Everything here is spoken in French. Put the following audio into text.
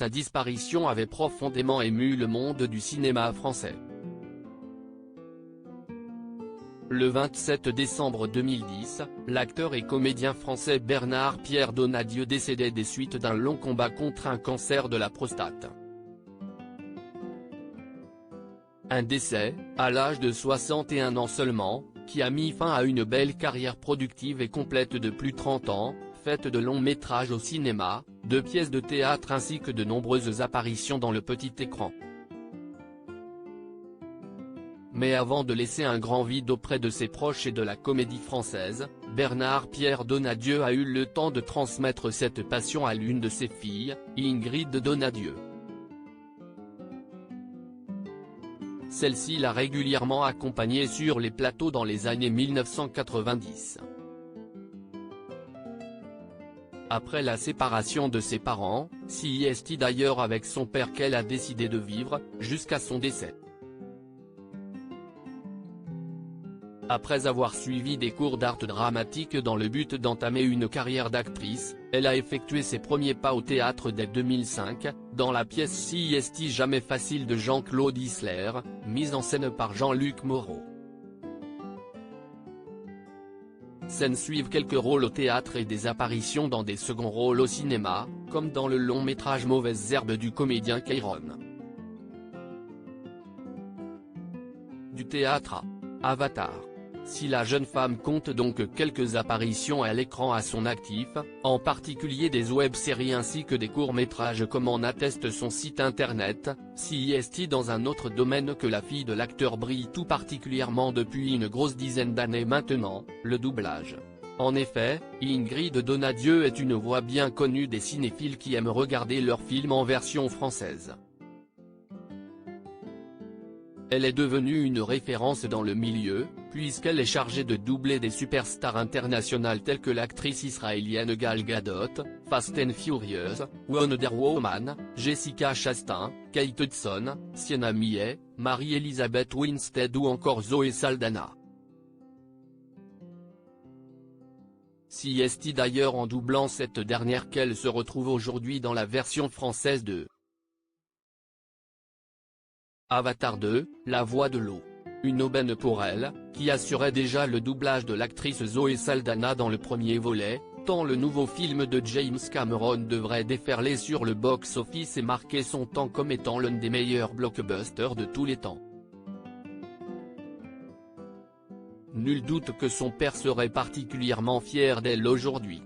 sa disparition avait profondément ému le monde du cinéma français. Le 27 décembre 2010, l'acteur et comédien français Bernard-Pierre Donadieu décédait des suites d'un long combat contre un cancer de la prostate. Un décès, à l'âge de 61 ans seulement, qui a mis fin à une belle carrière productive et complète de plus de 30 ans, faite de longs métrages au cinéma, de pièces de théâtre ainsi que de nombreuses apparitions dans le petit écran. Mais avant de laisser un grand vide auprès de ses proches et de la comédie française, Bernard-Pierre Donadieu a eu le temps de transmettre cette passion à l'une de ses filles, Ingrid Donadieu. Celle-ci l'a régulièrement accompagné sur les plateaux dans les années 1990. Après la séparation de ses parents, c'est d'ailleurs avec son père qu'elle a décidé de vivre, jusqu'à son décès. Après avoir suivi des cours d'art dramatique dans le but d'entamer une carrière d'actrice, elle a effectué ses premiers pas au théâtre dès 2005, dans la pièce C'est jamais facile de Jean-Claude Isler, mise en scène par Jean-Luc Moreau. S'en suivent quelques rôles au théâtre et des apparitions dans des seconds rôles au cinéma, comme dans le long-métrage Mauvaises herbes du comédien Kairon. Du théâtre à Avatar. Si la jeune femme compte donc quelques apparitions à l'écran à son actif, en particulier des web-séries ainsi que des courts-métrages comme en atteste son site internet, c'est dans un autre domaine que la fille de l'acteur brille tout particulièrement depuis une grosse dizaine d'années maintenant, le doublage. En effet, Ingrid Donadieu est une voix bien connue des cinéphiles qui aiment regarder leurs films en version française. Elle est devenue une référence dans le milieu, puisqu'elle est chargée de doubler des superstars internationales telles que l'actrice israélienne Gal Gadot, Fast and Furious, Wonder Woman, Jessica Chastain, Kate Hudson, Sienna Miller, Marie-Elisabeth Winstead ou encore Zoé Saldana. C'est d'ailleurs en doublant cette dernière qu'elle se retrouve aujourd'hui dans la version française de Avatar 2, La Voix de l'eau. Une aubaine pour elle, qui assurait déjà le doublage de l'actrice Zoé Saldana dans le premier volet, tant le nouveau film de James Cameron devrait déferler sur le box-office et marquer son temps comme étant l'un des meilleurs blockbusters de tous les temps. Nul doute que son père serait particulièrement fier d'elle aujourd'hui.